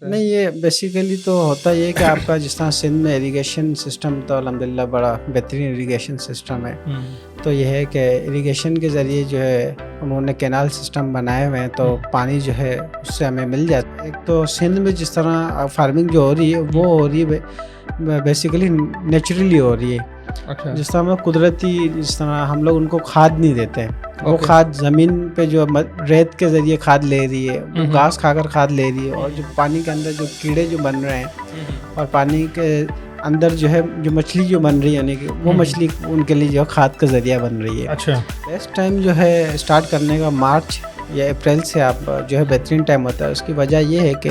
नहीं, ये बेसिकली तो होता ये है कि आपका जिस तरह सिंध में इरिगेशन सिस्टम तो अल्हम्दुलिल्लाह बड़ा बेहतरीन इरिगेशन सिस्टम है। तो ये है कि इरिगेशन के ज़रिए जो है उन्होंने कैनाल सिस्टम बनाए हुए हैं, तो पानी जो है उससे हमें मिल जाता है। एक तो सिंध में जिस तरह फार्मिंग जो हो रही है वो हो रही है बेसिकली नेचुरली हो रही है। अच्छा। जिस तरह हम लोग कुदरती, जिस तरह हम लोग उनको खाद नहीं देते हैं, वो खाद ज़मीन पे जो रेत के ज़रिए खाद ले रही है, वो घास खाकर खाद ले रही है, और जो पानी के अंदर जो कीड़े जो बन रहे हैं और पानी के अंदर जो है जो मछली जो बन रही है, यानी कि वो मछली उनके लिए जो खाद का ज़रिया बन रही है। अच्छा। बेस्ट टाइम जो है स्टार्ट करने का मार्च या अप्रैल से आप जो है बेहतरीन टाइम होता है। उसकी वजह ये है कि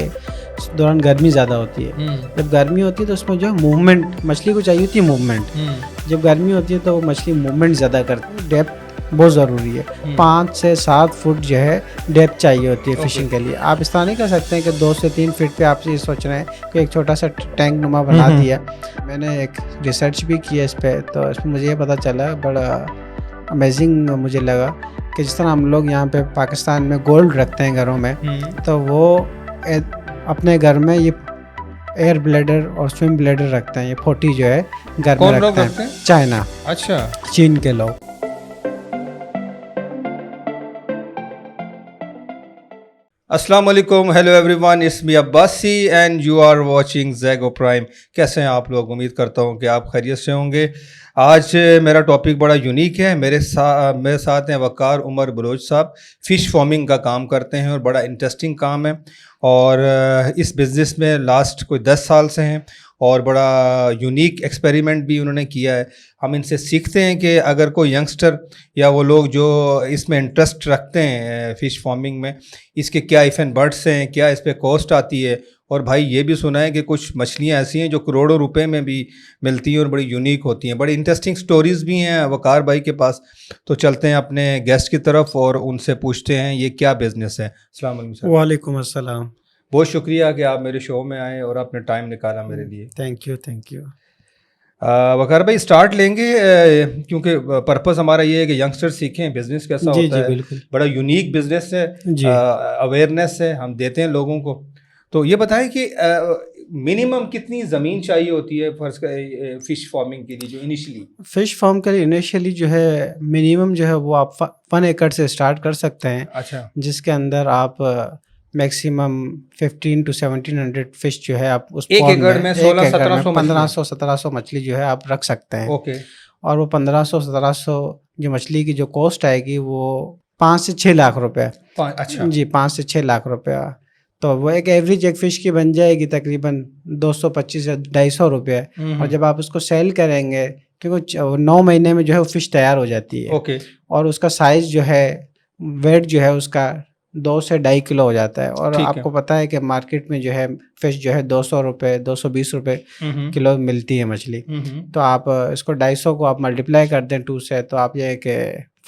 उस दौरान गर्मी ज़्यादा होती है। जब गर्मी होती है तो उसमें जो है मूवमेंट, मछली को चाहिए होती है मूवमेंट। जब गर्मी होती है तो वो मछली मूवमेंट ज़्यादा करती है। डेप्थ बहुत ज़रूरी है, 5 से 7 फुट जो है डेप्थ चाहिए होती है फिशिंग के लिए। आप इस तरह नहीं कर सकते हैं कि 2 से 3 फीट पे आप ये सोच रहे हैं कि एक छोटा सा टैंक नुमा बना दिया। मैंने एक रिसर्च भी किया इस पर, तो इसमें मुझे ये पता चला, बड़ा अमेजिंग मुझे लगा कि जिस तरह हम लोग यहाँ पे पाकिस्तान में गोल्ड रखते हैं घरों में, तो वो अपने घर में ये एयर ब्लैडर और स्विम ब्लैडर रखते हैं। ये 40 जो है घर में रखते हैं। चाइना, अच्छा, चीन के लोग। अस्सलाम वालेकुम, hello everyone, it's me Abbasi and you are watching Zaigo Prime. कैसे हैं आप लोग? उम्मीद करता हूं कि आप खैरियत से होंगे। आज मेरा टॉपिक बड़ा यूनिक है। मेरे साथ हैं वकार उमर बलोच साहब। फ़िश फार्मिंग का काम करते हैं और बड़ा इंटरेस्टिंग काम है, और इस बिज़नेस में लास्ट कोई 10 साल से हैं, और बड़ा यूनिक एक्सपेरिमेंट भी उन्होंने किया है। हम इनसे सीखते हैं कि अगर कोई यंगस्टर या वो लोग जो इसमें इंटरेस्ट रखते हैं फ़िश फार्मिंग में, इसके क्या इफ़ एंड बर्ड्स हैं, क्या इस पर कॉस्ट आती है, और भाई ये भी सुना है कि कुछ मछलियाँ ऐसी हैं जो करोड़ों रुपए में भी मिलती हैं और बड़ी यूनिक होती हैं। बड़ी इंटरेस्टिंग स्टोरीज़ भी हैं वकार भाई के पास। तो चलते हैं अपने गेस्ट की तरफ और उनसे पूछते हैं ये क्या बिज़नेस है। अस्सलाम वालेकुम सर। वालेकुम अस्सलाम। बहुत शुक्रिया कि आप मेरे शो में आए और आपने टाइम निकाला मेरे लिए। Thank you, thank you. Waqar भाई स्टार्ट लेंगे, क्योंकि पर्पस हमारा ये है कि यंगस्टर सीखें बिज़नेस कैसा होता है। बिल्कुल। बड़ा यूनिक बिज़नेस है, अवेयरनेस है, हम देते हैं लोगों को। तो ये बताएं कि मिनिमम कितनी ज़मीन चाहिए होती है फर्स्ट फ़िश फार्मिंग के लिए, जो इनिशियली फ़िश फार्म के लिए इनिशियली जो है मिनिमम जो है वो आप 1 एकड़ से स्टार्ट कर सकते हैं। अच्छा। जिसके अंदर आप मैक्सिमम 15 to 1700 फिश जो है आप उस एक एकड़ में 1600-1700 1500-1700 मछली जो है आप रख सकते हैं। ओके। और वो 1500-1700 जो मछली की जो कॉस्ट आएगी वो 5 से 6 लाख रुपए। अच्छा जी, 5 से 6 लाख रुपया। तो वो एक एवरेज एक फ़िश की बन जाएगी तकरीबन 225 से 250 रुपये। और जब आप उसको सेल करेंगे, क्योंकि 9 महीने में जो है वो फ़िश तैयार हो जाती है। ओके। और उसका साइज़ जो है, वेट जो है उसका 2 से 2.5 किलो हो जाता है। और आपको पता है कि मार्केट में जो है फ़िश जो है 200 रुपये 220 रुपये किलो मिलती है मछली। तो आप इसको 250 को आप मल्टीप्लाई कर दें 2 से, तो आप ये कि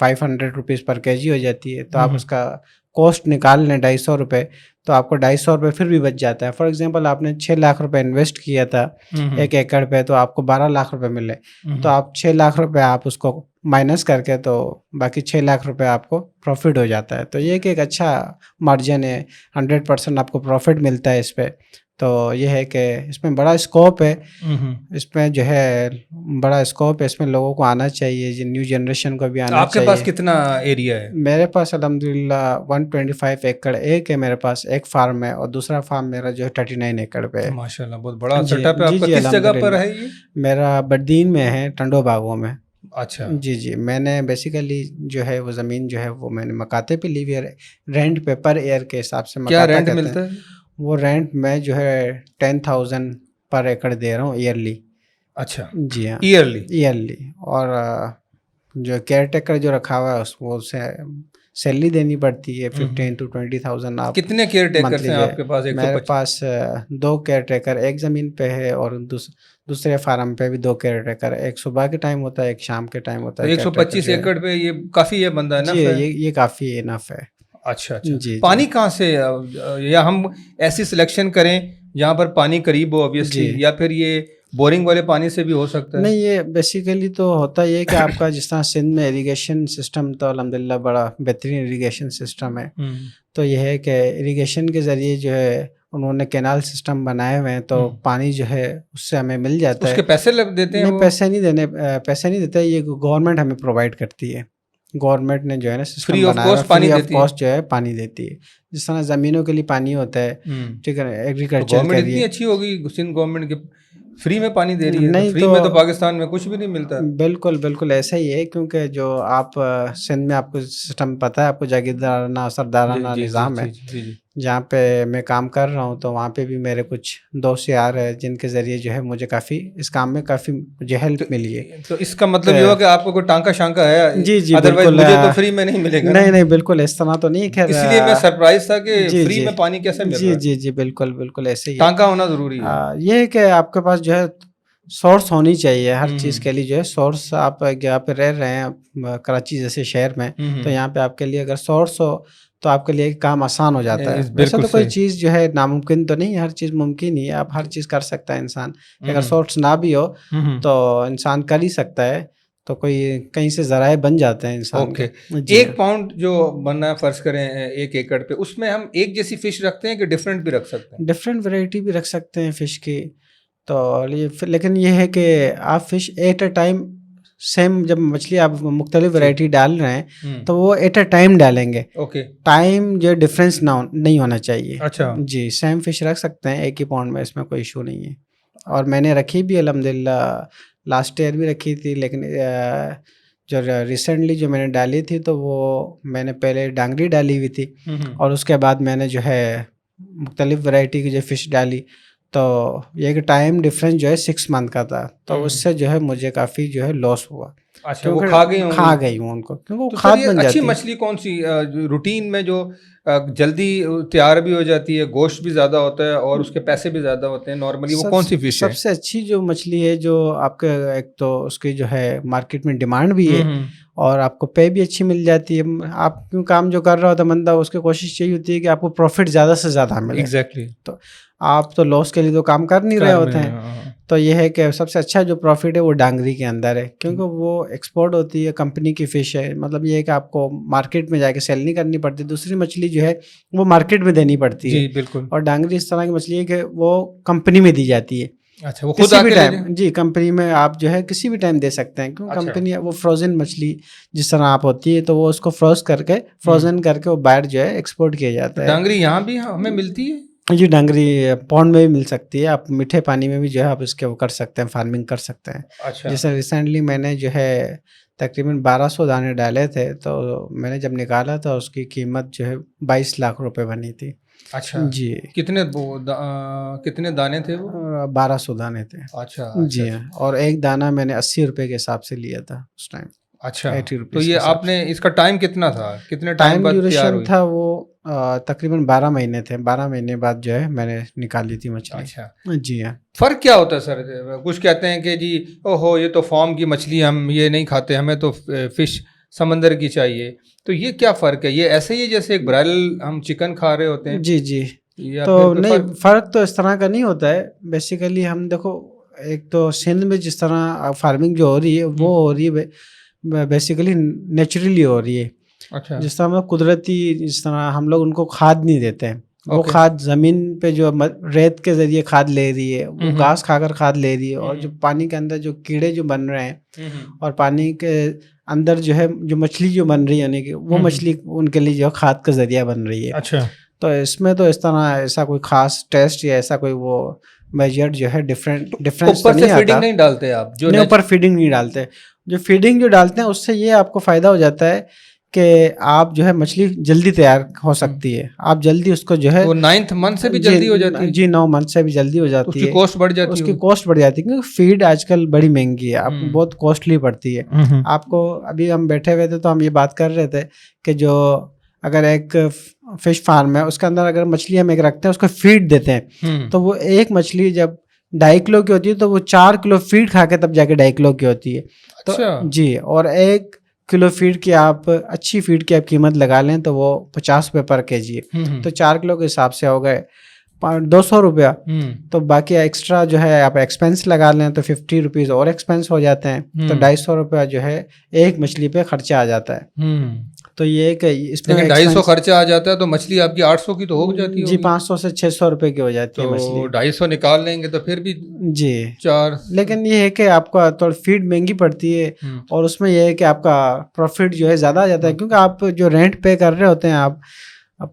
500 रुपीज़ पर केजी हो जाती है। तो आप उसका कॉस्ट निकाल लें 250 रुपये, तो आपको 250 रुपये फिर भी बच जाता है। फॉर एग्जांपल आपने 6 लाख रुपए इन्वेस्ट किया था 1 एकड़ पे, तो आपको 12 लाख रुपए मिले। तो आप 6 लाख रुपए आप उसको माइनस करके, तो बाकी 6 लाख रुपए आपको प्रॉफिट हो जाता है। तो ये कि एक अच्छा मार्जिन है, 100% आपको प्रॉफिट मिलता है इस पर। तो ये है कि इसमें बड़ा स्कोप है, इसमें जो है बड़ा स्कोप है, इसमें लोगों को आना चाहिए, न्यू जनरेशन को भी आना चाहिए। आपके पास कितना एरिया है? मेरे पास अल्हम्दुलिल्लाह 125 एकड़ एक है मेरे पास, एक फार्म है, और दूसरा फार्म मेरा जो है 39 एकड़ पे है। माशाल्लाह, बहुत बड़ा सेटअप है आपका। किस जगह पर है ये? मेरा बर्दीन में है, टंडो बागों में। अच्छा। जी, मैंने बेसिकली जो है वो ज़मीन जो है वो मैंने मकाते पे ली हुई है, रेंट पे पर एयर के हिसाब से। क्या रेंट मिलता है? वो रेंट मैं जो है 10,000 पर एकड़ दे रहा हूँ ईयरली। अच्छा। जी हाँ, ईयरली। और जो केयर टेकर जो रखा हुआ है उसको सैलरी देनी पड़ती है 15 to 20,000। आप कितने केयर टेकर्स हैं आपके पास? मेरे पास 2 केयर टेकर एक ज़मीन पे है, और दूसरे फार्म पे भी 2 केयर टेकर। एक सुबह के टाइम होता है, एक शाम के टाइम होता है। 125 एकड़ पे ये काफ़ी है बंदा, जी, ये काफ़ी इनफ है। अच्छा। जी। पानी कहाँ से, या हम ऐसी सिलेक्शन करें जहाँ पर पानी करीब हो ऑब्वियसली, या फिर ये बोरिंग वाले पानी से भी हो सकता है? नहीं, ये बेसिकली तो होता ये है कि आपका जिस तरह सिंध में इरिगेशन सिस्टम तो अल्हम्दुलिल्लाह बड़ा बेहतरीन इरिगेशन सिस्टम है। तो ये है कि इरिगेशन के ज़रिए जो है उन्होंने कैनाल सिस्टम बनाए हुए हैं, तो पानी जो है उससे हमें मिल जाता है। उसके पैसे लग देते हैं? नहीं, पैसे नहीं देते, ये गवर्नमेंट हमें प्रोवाइड करती है। गवर्नमेंट ने जो है ना सिस्टम बनाया, फ्री ऑफ कॉस्ट जो है पानी देती है। जिस तरह ज़मीनों के लिए पानी होता है, ठीक है, एग्रीकल्चर के लिए। इतनी अच्छी होगी सिंध गवर्नमेंट के, फ्री में पानी दे रही है। नहीं, फ्री में तो पाकिस्तान में कुछ भी नहीं मिलता। बिल्कुल बिल्कुल ऐसा ही है, क्योंकि जो आप सिंध में आपको सिस्टम पता है, आपको जागीरदाराना सरदाराना निज़ाम है। जहाँ पे मैं काम कर रहा हूँ, तो वहाँ पे भी मेरे कुछ दोस्त यार है जिनके ज़रिए जो है मुझे काफ़ी इस काम में काफ़ी मुझे हेल्प मिली है। तो इसका मतलब ये हुआ कि आपको कोई टांका शांका है? जी जी, अदरवाइज मुझे तो फ्री में नहीं मिलेगा। नहीं, बिल्कुल इस तरह तो नहीं। खैर, इसलिए मैं सरप्राइज था कि फ्री में पानी कैसे मिल रहा है। जी बिल्कुल ऐसे ही टांका होना ज़रूरी है। ये है कि आपके पास जो है सोर्स होनी चाहिए हर चीज़ के लिए। जो है सोर्स, आप यहाँ पे रह रहे हैं कराची जैसे शहर में, तो यहाँ पे आपके लिए अगर सोर्स हो तो आपके लिए काम आसान हो जाता है। वैसे तो कोई चीज़ जो है नामुमकिन तो नहीं, हर चीज़ मुमकिन ही है। आप हर चीज़ कर सकता है इंसान। अगर सोर्स ना भी हो तो इंसान कर ही सकता है, तो कोई कहीं से ज़राए बन जाते हैं इंसान। ओके, 1 पाउंड जो बनना है फ़र्ज़ करें 1 एकड़ पे, उसमें हम एक जैसी फ़िश रखते हैं कि डिफरेंट भी रख सकते हैं? डिफरेंट वैरायटी भी रख सकते हैं फ़िश की। तो लेकिन ये है कि आप fish at a time same, जब मछली आप मुख्तलिफ वैरायटी डाल रहे हैं तो वो एट अ टाइम डालेंगे। ओके, टाइम जो डिफरेंस नहीं होना चाहिए। अच्छा जी, सेम फ़िश रख सकते हैं 1 ही पाउंड में, इसमें कोई इशू नहीं है। और मैंने रखी भी अल्हम्दुलिल्लाह, लास्ट ईयर भी रखी थी, लेकिन जो रिसेंटली जो मैंने डाली थी तो वो मैंने पहले डांगरी डाली हुई थी, और उसके बाद मैंने जो है मुख्तलिफ वैरायटी की जो फ़िश डाली। तो ये कि टाइम डिफरेंस जो है 6 मंथ का था, तो उससे जो है मुझे काफ़ी जो है लॉस हुआ। अच्छा, वो खा गई हूँ उनको, क्योंकि वो तो खाद बन जाती है। अच्छी मछली कौन सी रूटीन में जो जल्दी तैयार भी हो जाती है, गोश्त भी ज़्यादा होता है और उसके पैसे भी ज़्यादा होते हैं नॉर्मली, वो कौन सी फिश है? सबसे अच्छी जो मछली है, जो आपके एक तो उसकी जो है मार्केट में डिमांड भी है और आपको पे भी अच्छी मिल जाती है। आप क्यों काम जो कर रहा होता है बंदा, उसकी कोशिश यही होती है कि आपको प्रॉफिट ज़्यादा से ज़्यादा मिले। एग्जैक्टली। तो आप तो लॉस के लिए तो काम कर नहीं रहे होते हैं। तो ये है कि सबसे अच्छा जो प्रॉफिट है वो डांगरी के अंदर है, क्योंकि वो एक्सपोर्ट होती है, कंपनी की फ़िश है। मतलब ये है कि आपको मार्केट में जाके सेल नहीं करनी पड़ती, दूसरी मछली जो है वो मार्केट में देनी पड़ती है। जी बिल्कुल। और डांगरी इस तरह की मछली है कि वो कंपनी में दी जाती है। अच्छा, वो खुद आके टाइम, जी कंपनी में आप जो है किसी भी टाइम दे सकते हैं, क्योंकि कंपनी वो फ्रोजन मछली जिस तरह आप होती है, तो वो उसको फ्रोजन करके वो बाहर जो है एक्सपोर्ट किया जाता है। डांगरी यहाँ भी हमें मिलती है? जी, डांगरी पॉन्ड में भी मिल सकती है, आप मीठे पानी में भी जो है आप इसके वो कर सकते हैं, फार्मिंग कर सकते हैं। अच्छा। जैसे रिसेंटली मैंने जो है तकरीबन 1200 दाने डाले थे, तो मैंने जब निकाला था उसकी कीमत जो है 22 लाख रुपए बनी थी। अच्छा जी। कितने दाने थे वो? 1200 दाने थे। अच्छा जी हाँ, और एक दाना मैंने 80 रुपए के हिसाब से लिया था उस टाइम। अच्छा, तो ये आपने इसका टाइम कितना था, कितने टाइम बाद तैयार हुई? था वो तकरीबन 12 महीने थे। 12 महीने बाद जो है मैंने निकाली थी मछली। अच्छा जी हाँ। फ़र्क क्या होता है सर? कुछ कहते हैं कि जी ओहो ये तो फार्म की मछली, हम ये नहीं खाते, हमें तो फिश समंदर की चाहिए। तो ये क्या फ़र्क है? ये ऐसे ही जैसे एक ब्रायलर हम चिकन खा रहे होते हैं? जी जी। तो नहीं, फ़र्क तो इस तरह का नहीं होता है। बेसिकली हम देखो, एक तो सिंध में जिस तरह फार्मिंग जो हो रही है वो हो रही है बेसिकली नेचुरली हो रही है। अच्छा। जिस तरह मतलब कुदरती, जिस तरह हम लोग उनको खाद नहीं देते हैं, वो खाद ज़मीन पे जो रेत के ज़रिए खाद ले रही है, वो घास खाकर खाद ले रही है, और जो पानी के अंदर जो कीड़े जो बन रहे हैं और पानी के अंदर जो है जो मछली जो बन रही है, यानी कि वो मछली उनके लिए जो खाद का ज़रिया बन रही है। अच्छा। तो इसमें तो इस तरह ऐसा कोई खास टेस्ट या ऐसा कोई वो मेजर जो है डिफरेंस ऊपर से फीडिंग नहीं डालते आप? जो नहीं, ऊपर फीडिंग नहीं डालते। जो फीडिंग जो डालते हैं उससे ये आपको फ़ायदा हो जाता है कि आप जो है मछली जल्दी तैयार हो सकती है। आप जल्दी उसको जो है वो 9th मंथ से भी जल्दी हो जाती है? जी 9 मंथ से भी जल्दी हो जाती है। उसकी कॉस्ट बढ़ जाती है? उसकी कॉस्ट बढ़ जाती है, क्योंकि फीड आजकल बड़ी महंगी है, आपको बहुत कॉस्टली पड़ती है। आपको अभी हम बैठे हुए थे तो हम ये बात कर रहे थे कि जो अगर एक फिश फार्म है उसके अंदर अगर मछली हम एक रखते हैं, उसको फीड देते हैं, तो वो एक मछली जब 2.5 किलो की होती है तो वो 4 किलो फीड खा के तब जाके 2.5 किलो की होती है। तो जी, और 1 किलो फीड की आप अच्छी फीड की आप कीमत लगा लें तो वो 50 रुपये पर केजी है। तो 4 किलो के हिसाब से हो गए 200 रुपया। तो बाकी एक्स्ट्रा जो है आप एक्सपेंस लगा लें तो 50 रुपीज़ और एक्सपेंस हो जाते हैं। तो 250 रुपया जो है एक मछली पे खर्चा आ जाता है। तो ये एक इसमें 250 खर्चा आ जाता है तो मछली आपकी 800 की तो हो जाती है जी, 500 से 600 रुपए की हो जाती है मछली। 250 निकाल लेंगे तो फिर भी जी 4। लेकिन ये है कि आपका थोड़ा फीड महंगी पड़ती है और उसमें ये है कि आपका प्रॉफिट जो है ज़्यादा आ जाता है, क्योंकि आप जो रेंट पे कर रहे होते हैं आप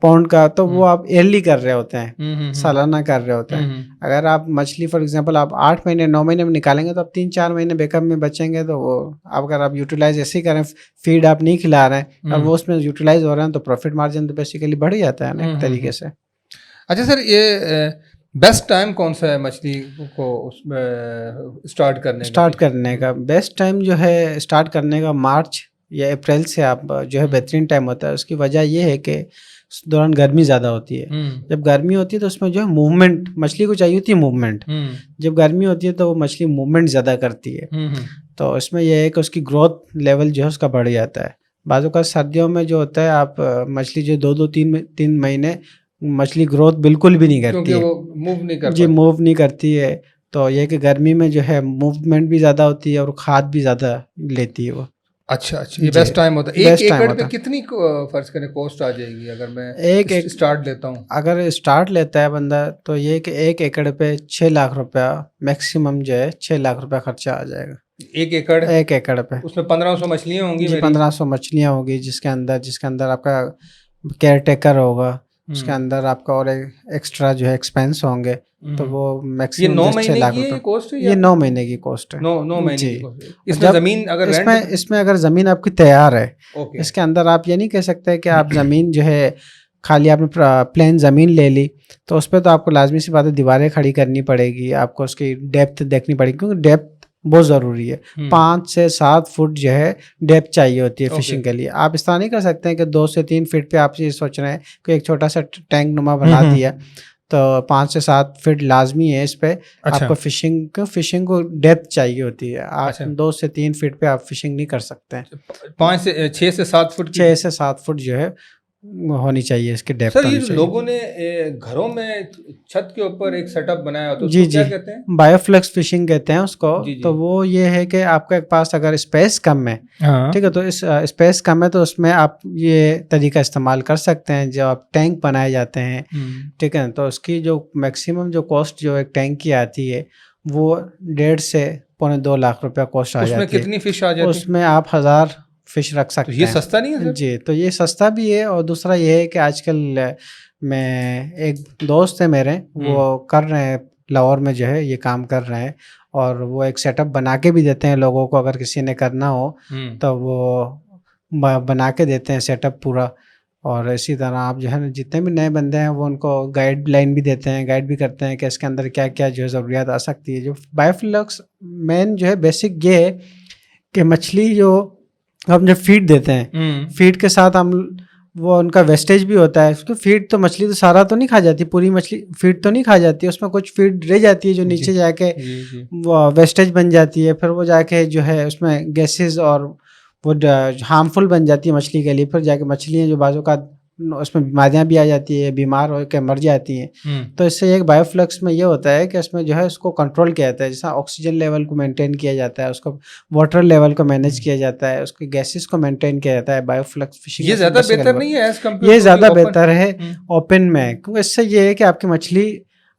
पाउंड का, तो वो आप ईयरली कर रहे होते हैं, सालाना कर रहे होते हैं। अगर आप मछली फॉर एग्जांपल आप 8 महीने 9 महीने में निकालेंगे तो आप 3-4 महीने बैकअप में बचेंगे, तो वो अगर आप यूटिलाइज ऐसे ही करें, फीड आप नहीं खिला रहे हैं और वो उसमें यूटिलाइज हो रहे हैं, तो प्रॉफिट मार्जिन तो बेसिकली बढ़ ही जाता है ना एक तरीके से। अच्छा सर, ये बेस्ट टाइम कौन सा है मछली को उसमें स्टार्ट करने का बेस्ट टाइम जो है स्टार्ट करने का मार्च या अप्रैल से आप जो है बेहतरीन टाइम होता है। उसकी वजह ये है कि उस दौरान गर्मी ज़्यादा होती है। जब गर्मी होती है तो उसमें जो है मूवमेंट, मछली को चाहिए होती है मूवमेंट। जब गर्मी होती है तो वो मछली मूवमेंट ज़्यादा करती है, तो इसमें यह है कि उसकी ग्रोथ लेवल जो है उसका बढ़ जाता है। बाज़ों का सर्दियों में जो होता है आप मछली जो 2-3 महीने मछली ग्रोथ बिल्कुल भी नहीं करती है, वो मूव नहीं कर जी मूव नहीं करती है। तो यह कि गर्मी में जो है मूवमेंट भी ज़्यादा होती है और खाद भी ज़्यादा लेती है वो। अच्छा, ये बेस्ट टाइम होता है। एक एकड़ पे कितनी फर्ज करें कॉस्ट आ जाएगी अगर मैं एक स्टार्ट लेता हूँ? अगर स्टार्ट लेता है बंदा तो ये कि 1 एकड़ पे 6 लाख रुपया मैक्सिमम जो है 6 लाख रुपया खर्चा आ जाएगा। 1 एकड़? 1 एकड़ पे उसमें 1500 मछलियाँ होंगी? जी 1500 मछलियाँ होगी, जिसके अंदर आपका केयर टेकर होगा, उसके अंदर आपका और एक्स्ट्रा जो है एक्सपेंस होंगे, तो वो मैक्सिमम 9 महीने की कॉस्ट है? ये 9 महीने की कॉस्ट है। 9 महीने की कॉस्ट। इसमें ज़मीन अगर इसमें अगर ज़मीन आपकी तैयार है, इसके अंदर आप ये नहीं कह सकते कि आप ज़मीन जो है खाली आपने प्लेन ज़मीन ले ली तो उस पर तो आपको लाजमी सी बात है दीवारें खड़ी करनी पड़ेगी, आपको उसकी डेप्थ देखनी पड़ेगी, क्योंकि डेप्थ बहुत ज़रूरी है। 5 से 7 फुट जो है डेप्थ चाहिए होती है फिशिंग के लिए। आप इस तरह नहीं कर सकते हैं कि 2 से 3 फीट पे आप ये सोच रहे हैं कि एक छोटा सा टैंक नुमा बना दिया, तो 5 से 7 फीट लाजमी है इस पे। अच्छा। आपको फिशिंग को डेप्थ चाहिए होती है। आप 2 से 3 फीट पे आप फिशिंग नहीं कर सकते हैं। 6 से 7 फुट 6 से 7 फुट जो है होनी चाहिए इसकी डेप्थ। सर ये लोगों ने घरों में छत के ऊपर एक सेटअप बनाया तो जी क्या कहते हैं? बायोफ्लक्स फिशिंग कहते हैं उसको। तो वो ये है कि आपके पास अगर स्पेस कम है, ठीक है, तो इस स्पेस कम है तो उसमें आप ये तरीका इस्तेमाल कर सकते हैं। जो आप टैंक बनाए जाते हैं, ठीक है, तो उसकी जो मैक्सिमम जो कॉस्ट जो एक टैंक की आती है वो 1.5 से 2.25 लाख रुपया कॉस्ट आ जाती है। उसमें कितनी फिश आ जाती है? उसमें आप 1000 फिश रख सकते हैं। ये सस्ता नहीं है सर? जी, तो ये सस्ता भी है और दूसरा ये है कि आजकल मैं एक दोस्त है मेरे, वो कर रहे हैं लाहौर में जो है ये काम कर रहे हैं, और वो एक सेटअप बना के भी देते हैं लोगों को, अगर किसी ने करना हो तो वो बना के देते हैं सेटअप पूरा। और इसी तरह आप जो है ना जितने भी नए बंदे हैं वो उनको गाइडलाइन भी देते हैं, गाइड भी करते हैं कि इसके अंदर क्या क्या जो है ज़रूरियात आ सकती है। जो बायोफ्लक्स मेन जो है बेसिक ये है कि मछली जो हम जब फीड देते हैं, फीड के साथ हम वो उनका वेस्टेज भी होता है। उसको फीड तो मछली तो सारा तो नहीं खा जाती, पूरी मछली फीड तो नहीं खा जाती, उसमें कुछ फीड रह जाती है जो नीचे जाके वो वेस्टेज बन जाती है। फिर वो जाके जो है उसमें गैसेस और वो हार्मफुल बन जाती है मछली के लिए। फिर जाके मछलियाँ जो बाजू का उसमें बीमारियाँ भी आ जाती है, बीमार हो के मर जाती हैं। तो इससे एक बायोफ्लक्स में ये होता है कि इसमें जो है उसको कंट्रोल किया जाता है, जैसा ऑक्सीजन लेवल को मेंटेन किया जाता है, उसको वाटर लेवल को मैनेज किया जाता है, उसकी गैसेस को मेंटेन किया जाता है बायोफ्लक्स फिशिंग। ये ज़्यादा बेहतर नहीं है एज कंपेयर? ये ज़्यादा बेहतर है ओपन में, क्योंकि इससे ये है कि आपकी मछली,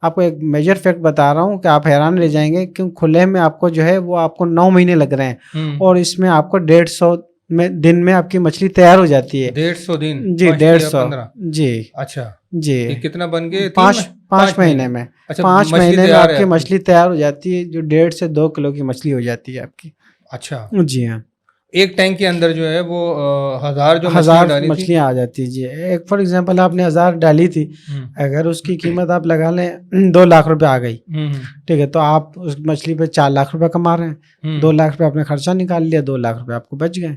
आपको एक मेजर फैक्ट बता रहा हूँ कि आप हैरान रह जाएंगे, क्योंकि खुले में आपको जो है वो आपको 9 महीने लग रहे हैं और इसमें आपको 150 दिन में आपकी मछली तैयार हो जाती है। 150 दिन? जी 150 जी। अच्छा जी, कितना बन गए? 5 महीने में। अच्छा, 5 महीने में आपकी मछली तैयार हो जाती है, जो 1.5 से 2 किलो की मछली हो जाती है आपकी। अच्छा जी हाँ, एक टैंक के अंदर जो है वो 1000 मछलियाँ आ जाती है जी। एक फॉर एग्जांपल आपने 1000 डाली थी, अगर उसकी कीमत आप लगा लें 2 लाख रुपए आ गई, ठीक है, तो आप उस मछली पे 4 लाख रुपए कमा रहे हैं। 2 लाख रुपए आपने खर्चा निकाल लिया, 2 लाख रुपए आपको बच गए।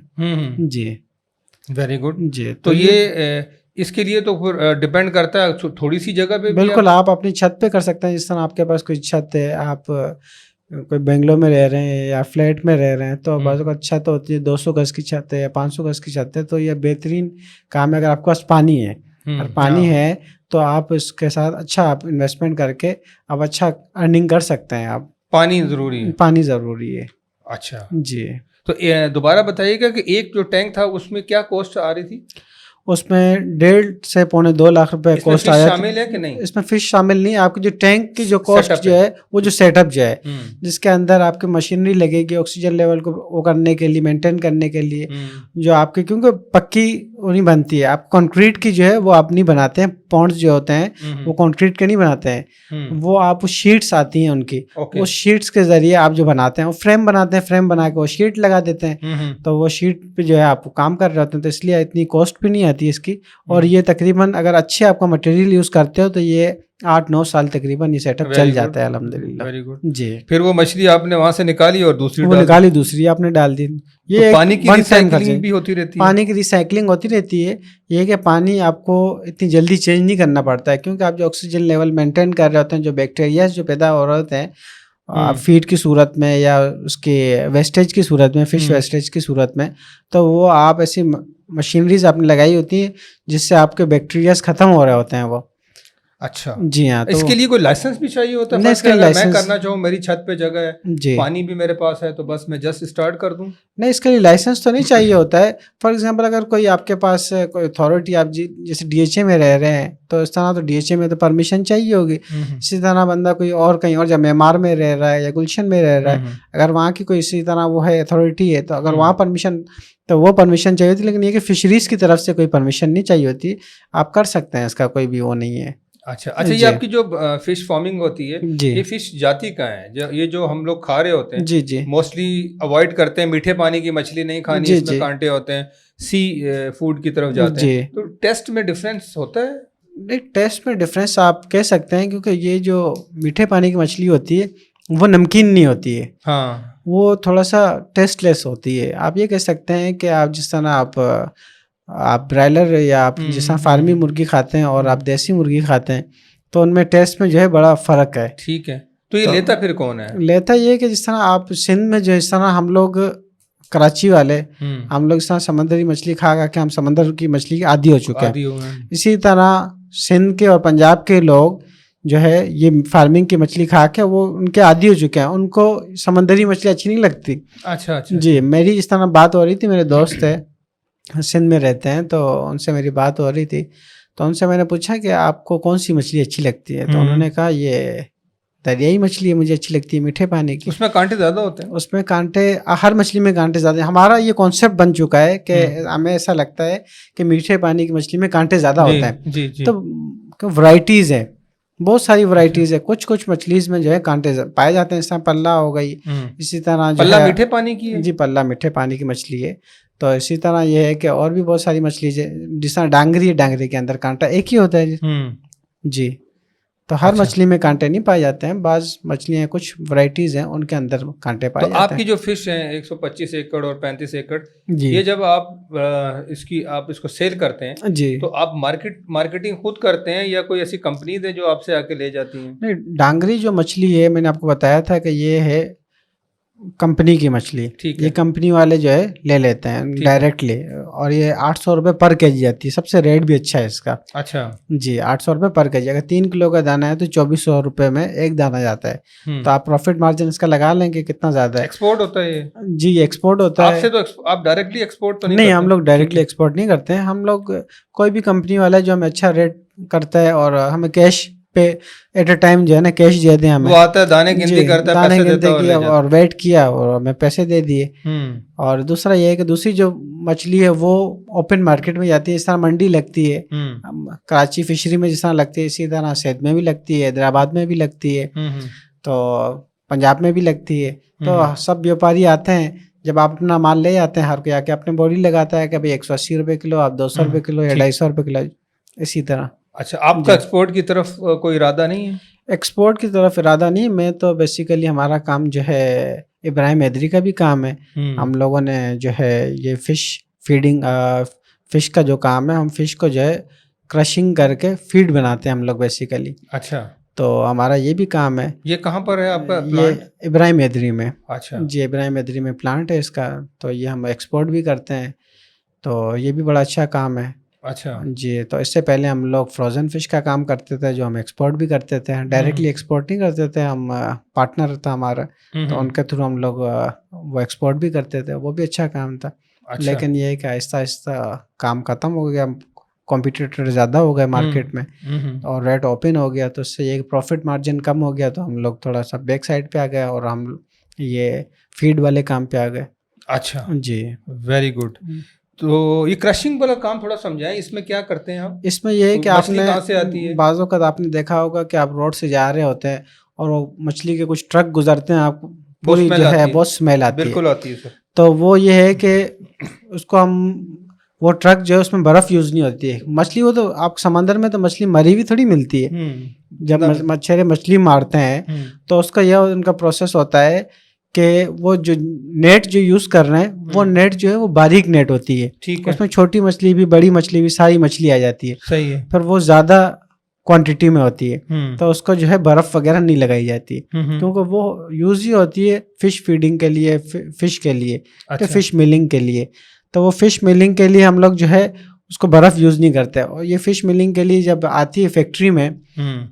जी, वेरी गुड जी। तो ये इसके लिए तो फिर डिपेंड करता है थोड़ी सी जगह पे। बिल्कुल, आप अपनी छत पे कर सकते हैं। जिस तरह आपके पास कोई छत है, आप कोई बेंगलोर में रह रहे हैं या फ्लैट में रह रहे हैं, तो बाजू का छत होती है 200 गज की छत है या 500 गज की छत है, तो ये बेहतरीन काम है। अगर आपके पास पानी है और पानी है तो आप इसके साथ अच्छा आप इन्वेस्टमेंट करके आप अच्छा अर्निंग कर सकते हैं। आप पानी ज़रूरी है? पानी ज़रूरी है। अच्छा जी, तो दोबारा बताइएगा कि एक जो टैंक था उसमें क्या कॉस्ट आ रही थी? उसमें 1.5 से पौने 2 लाख रुपए कॉस्ट आया। शामिल है कि नहीं? इसमें फिश शामिल नहीं, आपकी जो टैंक की जो कॉस्ट जो है वो जो सेटअप जो है, जिसके अंदर आपकी मशीनरी लगेगी ऑक्सीजन लेवल को वो करने के लिए, मेंटेन करने के लिए, जो आपकी क्योंकि पक्की नहीं बनती है, आप कंक्रीट की जो है वो आप नहीं बनाते हैं, पॉन्ड्स जो होते हैं वो कंक्रीट के नहीं बनाते हैं, वो आप शीट्स आती हैं उनकी, वो शीट्स के जरिए आप जो बनाते हैं वो फ्रेम बनाते हैं, फ्रेम बना के वो शीट लगा देते हैं, तो वो शीट पे जो है आप काम कर रहे होते हैं, तो इसलिए इतनी कॉस्ट भी नहीं आती है इसकी। और ये तकरीबन अगर अच्छे आपका मटेरियल यूज करते हो तो ये 8-9 साल तकरीबन ये सेटअप चल जाता है अल्हम्दुलिल्लाह। वेरी गुड जी। फिर वो मछली आपने वहां से निकाली और दूसरी दूसरी आपने डाल दी। ये तो पानी की रिसाइकलिंग भी होती रहती है? पानी की रिसाइकलिंग होती रहती है। ये कि पानी आपको इतनी जल्दी चेंज नहीं करना पड़ता है, क्योंकि आप जो ऑक्सीजन लेवल मेंटेन कर रहे होते हैं, जो बैक्टीरिया जो पैदा हो रहे होते हैं फीड की सूरत में या उसके वेस्टेज की सूरत में, फिश वेस्टेज की सूरत में, तो वो आप ऐसी मशीनरीज आपने लगाई होती है जिससे आपके बैक्टीरियाज खत्म हो रहे होते हैं वो। अच्छा जी हाँ। तो इसके लिए कोई लाइसेंस भी चाहिए होता है? नहीं, अगर मैं करना चाहूँ, मेरी छत पे जगह है जी, पानी भी मेरे पास है, तो बस मैं जस्ट स्टार्ट कर दूं? नहीं, इसके लिए लाइसेंस तो नहीं चाहिए होता है। फॉर एग्जांपल अगर कोई आपके पास कोई अथॉरिटी, आप जैसे डीएचए में रह रहे हैं तो इस तरह तो डीएचए में तो परमिशन चाहिए होगी। इसी तरह बंदा कोई और कहीं और, जब मेमार में रह रहा है या गुलशन में रह रहा है, अगर वहाँ की कोई इसी तरह वो है अथॉरिटी है, तो अगर वहाँ परमिशन, तो वो परमिशन चाहिए होती है। लेकिन ये कि फिशरीज की तरफ से कोई परमिशन नहीं चाहिए होती, आप कर सकते हैं, इसका कोई भी वो नहीं है। अच्छा, ये आपकी जो फिश फार्मिंग होती है, ये फिश जाति का है? ये जो हम लोग खा रहे होते हैं, जी जी, मोस्टली अवॉइड करते हैं, मीठे पानी की मछली नहीं खानी, इसमें कांटे होते हैं, सी फूड की तरफ जाते हैं, तो टेस्ट में डिफरेंस होता है? नहीं, टेस्ट में डिफरेंस आप कह सकते हैं, क्योंकि ये जो मीठे पानी की मछली होती है वो नमकीन नहीं होती है। हाँ, वो थोड़ा सा टेस्टलेस होती है। आप ये कह सकते हैं कि आप जिस तरह आप ब्रायलर या आप जिस तरह फार्मी मुर्गी खाते हैं और आप देसी मुर्गी खाते हैं, तो उनमें टेस्ट में जो है बड़ा फ़र्क है। ठीक है, तो ये लेता फिर कौन है? लेता ये कि जिस तरह आप सिंध में जो, इस तरह हम लोग कराची वाले, हम लोग इस तरह समंदरी मछली खा के हम समंदर की मछली के आदी हो चुके हैं। इसी तरह सिंध के और पंजाब के लोग जो है ये फार्मिंग की मछली खा के वो उनके आदी हो चुके हैं, उनको समंदरी मछली अच्छी नहीं लगती। अच्छा जी, मेरी इस तरह बात हो रही थी, मेरे दोस्त है सिंध में रहते हैं, तो उनसे मेरी बात हो रही थी, तो उनसे मैंने पूछा कि आपको कौन सी मछली अच्छी लगती है, तो उन्होंने कहा ये दरियाई मछली है मुझे अच्छी लगती है, मीठे पानी की। उसमें कांटे ज़्यादा होते हैं? उसमें कांटे, हर मछली में कांटे ज़्यादा। हमारा ये कॉन्सेप्ट बन चुका है कि हमें ऐसा लगता है कि मीठे पानी की मछली में कांटे ज़्यादा होते हैं। जी, जी। तो वैरायटीज़ है, बहुत सारी वैरायटीज़ है। कुछ मछलीज में जो है कांटे पाए जाते हैं, इस तरह पल्ला हो गई, इसी तरह पल्ला मीठे पानी की है? जी, पल्ला मीठे पानी की मछली है। तो इसी तरह ये है कि और भी बहुत सारी मछली है, जिस तरह डांगरी है, डांगरी के अंदर कांटा एक ही होता है जी। तो हर मछली में कांटे नहीं पाए जाते हैं, बाज़ मछलियाँ कुछ वैरायटीज़ हैं उनके अंदर कांटे पाए जाते हैं। आपकी जो फिश है 125 एकड़ और 35 एकड़, ये जब आप इसको सेल करते हैं जी, तो आप मार्केटिंग खुद करते हैं या कोई ऐसी कंपनीज है जो आपसे आके ले जाती हैं? नहीं, डांगरी जो मछली है मैंने आपको बताया था कि ये है कंपनी की मछली। ये कंपनी वाले जो है ले लेते हैं डायरेक्टली, और ये 800 रुपये पर केजी आती है। सबसे रेट भी अच्छा है इसका। अच्छा जी, 800 रुपये पर केजी। अगर 3 किलो का दाना है तो 2400 रुपये में एक दाना जाता है। तो आप प्रॉफिट मार्जिन इसका लगा लेंगे कितना ज्यादा है। एक्सपोर्ट होता है ये? जी, एक्सपोर्ट होता है। आपसे तो आप डायरेक्टली एक्सपोर्ट तो नहीं, हम लोग डायरेक्टली एक्सपोर्ट नहीं करते हैं। हम लोग कोई भी कंपनी वाला जो हमें अच्छा रेट करता है और हमें कैश पे एट अ टाइम जो है ना कैश दे दें, हमें वो आता है, दाने गिनती करता है, दाने गिनती किया और वेट किया और हमें पैसे दे दिए। और दूसरा ये है कि दूसरी जो मछली है वो ओपन मार्केट में जाती है, इस तरह मंडी लगती है कराची फिशरी में जिस तरह लगती है, इसी तरह सैद में भी लगती है, हैदराबाद में भी लगती है, तो पंजाब में भी लगती है। तो सब व्यापारी आते हैं, जब आप अपना माल ले आते हैं, हर कोई आके अपने बॉडी लगाता है कि भाई 180 रुपये किलो, आप 200 रुपये किलो या 250 रुपये किलो, इसी तरह। अच्छा, आपका एक्सपोर्ट की तरफ कोई इरादा नहीं है? एक्सपोर्ट की तरफ इरादा नहीं। मैं तो बेसिकली हमारा काम जो है इब्राहिम हैदरी का भी काम है। हम लोगों ने जो है ये फिश फीडिंग, फिश का जो काम है, हम फिश को जो है क्रशिंग करके फीड बनाते हैं हम लोग बेसिकली। अच्छा, तो हमारा ये भी काम है। ये कहाँ पर है आपका प्लांट? ये इब्राहिम हैदरी में। अच्छा जी, इब्राहिम हैदरी में प्लांट है इसका। तो ये हम एक्सपोर्ट भी करते हैं, तो ये भी बड़ा अच्छा काम है। अच्छा जी, तो इससे पहले हम लोग फ्रोज़न फ़िश का काम करते थे, जो हम एक्सपोर्ट भी करते थे। डायरेक्टली एक्सपोर्ट नहीं करते थे हम, पार्टनर था हमारा, तो उनके थ्रू हम लोग वो एक्सपोर्ट भी करते थे, वो भी अच्छा काम था। अच्छा। लेकिन ये है कि आहिस्ता आहिस्ता काम ख़त्म हो गया, कॉम्पिटिटर ज़्यादा हो गए मार्केट में और रेट ओपन हो गया, तो उससे ये प्रॉफिट मार्जिन कम हो गया, तो हम लोग थोड़ा सा बैक साइड पे आ गए और हम ये फीड वाले काम पे आ गए। अच्छा जी, वेरी गुड। तो ये क्रशिंग वाला काम थोड़ा समझाएं, इसमें क्या करते हैं आप? इसमें ये है कि मछली आपने कहाँ से आती है? बाज़ों का आपने देखा होगा कि आप रोड से जा रहे होते हैं और वो मछली के कुछ ट्रक गुजरते हैं, आपको पूरी जो है बहुत स्मेल आती है। बिल्कुल आती है सर। तो वो ये है कि उसको हम, वो ट्रक जो है उसमें बर्फ़ यूज़ नहीं होती है। मछली वो तो आप समंदर में तो मछली मरी हुई थोड़ी मिलती है। जब मछुआरे मछली मारते हैं तो उसका यह उनका प्रोसेस होता है कि वो जो नेट जो यूज़ कर रहे हैं वो नेट जो है वो बारीक नेट होती है। ठीक है। उसमें छोटी मछली भी बड़ी मछली भी सारी मछली आ जाती है। सही है। फिर वो ज़्यादा क्वांटिटी में होती है तो उसको जो है बर्फ़ वगैरह नहीं लगाई जाती क्योंकि वो यूज़ ही होती है फिश फीडिंग के लिए, फिश के लिए। अच्छा। तो फिश मिलिंग के लिए, तो वो फिश मिलिंग के लिए हम लोग जो है उसको बर्फ़ यूज़ नहीं करते। और ये फिश मिलिंग के लिए जब आती है फैक्ट्री में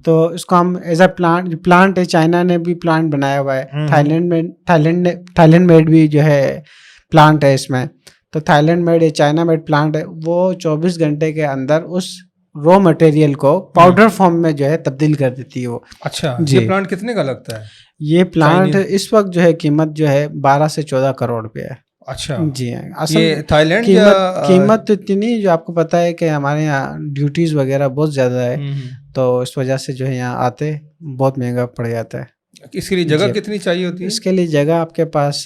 तो इसको हम एज अ प्लांट है, चाइना ने भी प्लांट बनाया हुआ है, थाईलैंड मेड भी जो है प्लांट है इसमें। तो थाईलैंड मेड है, चाइना मेड प्लांट है, वो 24 घंटे के अंदर उस रॉ मटेरियल को पाउडर फॉर्म में जो है तब्दील कर देती है वो। अच्छा, ये प्लांट कितने का लगता है? ये प्लांट इस वक्त जो है कीमत जो है 12 से 14 करोड़ रुपये है। अच्छा जी हाँ, असल ये थाईलैंड कीमत तो इतनी नहीं, जो आपको पता है कि हमारे यहाँ ड्यूटीज़ वगैरह बहुत ज़्यादा है, तो इस वजह से जो है यहाँ आते बहुत महंगा पड़ जाता है। इसके लिए जगह कितनी चाहिए होती है? इसके लिए जगह आपके पास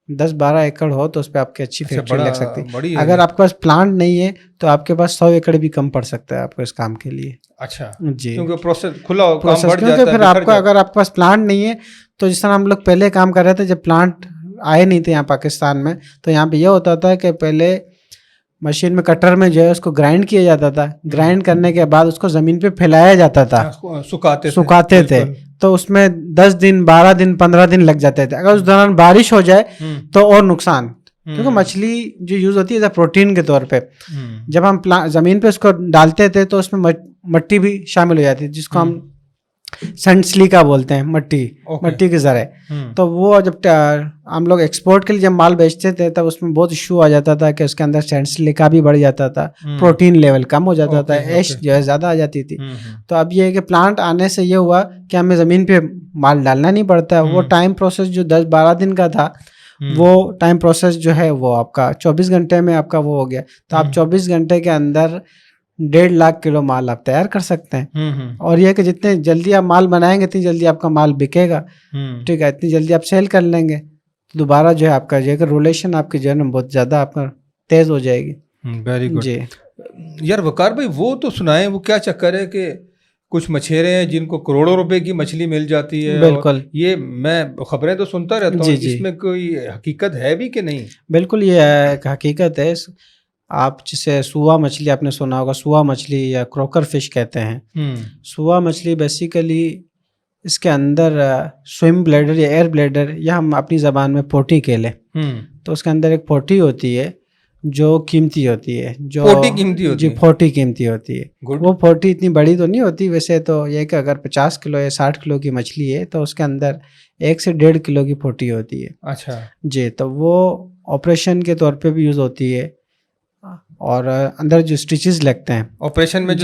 10-12 एकड़ हो तो उस पर आपकी अच्छी फैक्ट्री लग सकती है। अगर आपके पास प्लांट नहीं है तो आपके पास 100 एकड़ भी कम पड़ सकता है आपको इस काम के लिए। अच्छा जी, क्योंकि प्रोसेस खुला काम बढ़ जाता है। फिर आपको अगर आपके पास प्लांट नहीं है तो जिस तरह हम लोग पहले काम कर रहे थे, जब प्लांट आए नहीं थे यहाँ पाकिस्तान में, तो यहाँ पे यह होता था कि पहले मशीन में कटर में जो है उसको ग्राइंड किया जाता था। ग्राइंड करने के बाद उसको ज़मीन पे फैलाया जाता था, सुखाते थे। तो उसमें 10 दिन 12 दिन 15 दिन लग जाते थे। अगर उस दौरान बारिश हो जाए तो और नुकसान, क्योंकि मछली जो यूज़ होती है प्रोटीन के तौर पे, जब हम ज़मीन पे उसको डालते थे तो उसमें मट्टी भी शामिल हो जाती है, जिसको हम सैंडस्लिका बोलते हैं, मट्टी के ज़रे। तो वो जब हम लोग एक्सपोर्ट के लिए जब माल बेचते थे तब उसमें बहुत इशू आ जाता था कि उसके अंदर सैंडस्लिका भी बढ़ जाता था, प्रोटीन लेवल कम हो जाता था, एश जो है ज़्यादा आ जाती थी। तो अब ये है कि प्लांट आने से ये हुआ कि हमें ज़मीन पे माल डालना नहीं पड़ता। वो टाइम प्रोसेस जो 10-12 दिन का था, वो टाइम प्रोसेस जो है वो आपका 24 घंटे में आपका वो हो गया। तो आप 24 घंटे के अंदर 1.5 लाख किलो माल आप तैयार कर सकते हैं। और यह कि जितने जल्दी आप माल बनाएंगे इतनी जल्दी आपका माल बिकेगा। ठीक है, इतनी जल्दी आप सेल कर लेंगे तो दोबारा जो है आपका जो है रोलेशन आपकी जो है ना बहुत ज़्यादा आपका तेज़ हो जाएगी। वेरी गुड जी यार वकार भाई, वो तो सुनाए वो क्या चक्कर है कि कुछ मछेरे हैं जिनको करोड़ों रुपए की मछली मिल जाती है? बिल्कुल, ये मैं खबरें तो सुनता रहता हूँ, इसमें कोई हकीकत है भी कि नहीं? बिल्कुल, ये हकीकत है। आप जिसे सुआ मछली आपने सुना होगा, सुआ मछली या क्रोकर फिश कहते हैं। सुआ मछली बेसिकली इसके अंदर स्विम ब्लैडर या एयर ब्लैडर, या हम अपनी ज़बान में पोटी कह लें, तो उसके अंदर एक पोटी होती है जो कीमती होती है, जो पोटी कीमती होती है। पोटी कीमती होती है। वो पोटी इतनी बड़ी तो नहीं होती वैसे, तो ये कि अगर 50 किलो या 60 किलो की मछली है तो उसके अंदर 1 से 1.5 किलो की पोटी होती है। अच्छा जी, तो वो ऑपरेशन के तौर पे भी यूज़ होती है। और अंदर जो स्टिचेस लगते हैं ऑपरेशन में,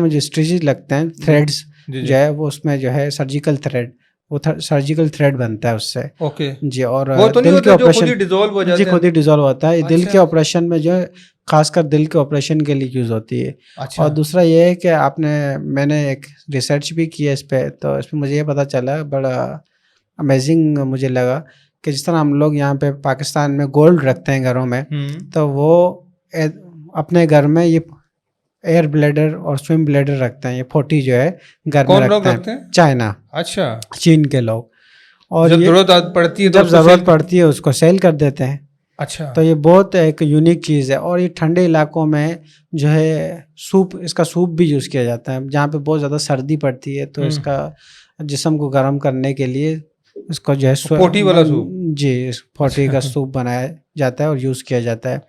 जो स्टिचेस लगते हैं, थ्रेड्स जो है वो उसमें जो है सर्जिकल थ्रेड, वो सर्जिकल थ्रेड बनता है उससे। ओके जी, और वो तो दिल के ऑपरेशन खुद ही डिसॉल्व हो जाता है? जी, खुद ही डिसॉल्व होता है। दिल के ऑपरेशन में जो है खासकर दिल के ऑपरेशन के लिए यूज़ होती है। अच्छा। और दूसरा ये है कि मैंने एक रिसर्च भी की है इस पर, तो इसमें मुझे ये पता चला, बड़ा अमेजिंग मुझे लगा कि जिस तरह हम लोग यहाँ पे पाकिस्तान में गोल्ड रखते हैं घरों में, तो वो अपने घर में ये एयर ब्लैडर और स्विम ब्लैडर रखते हैं। ये 40 जो है घर में रखते हैं चाइना, अच्छा, चीन के लोग। और जब ज़रूरत पड़ती है उसको सेल कर देते हैं। अच्छा, तो ये बहुत एक यूनिक चीज़ है। और ये ठंडे इलाकों में जो है इसका सूप भी यूज़ किया जाता है, जहाँ पे बहुत ज़्यादा सर्दी पड़ती है, तो इसका जिस्म को गर्म करने के लिए इसको जो है पोटी वाला सूप, जी, पोल्ट्री का सूप बनाया जाता है और यूज़ किया जाता है।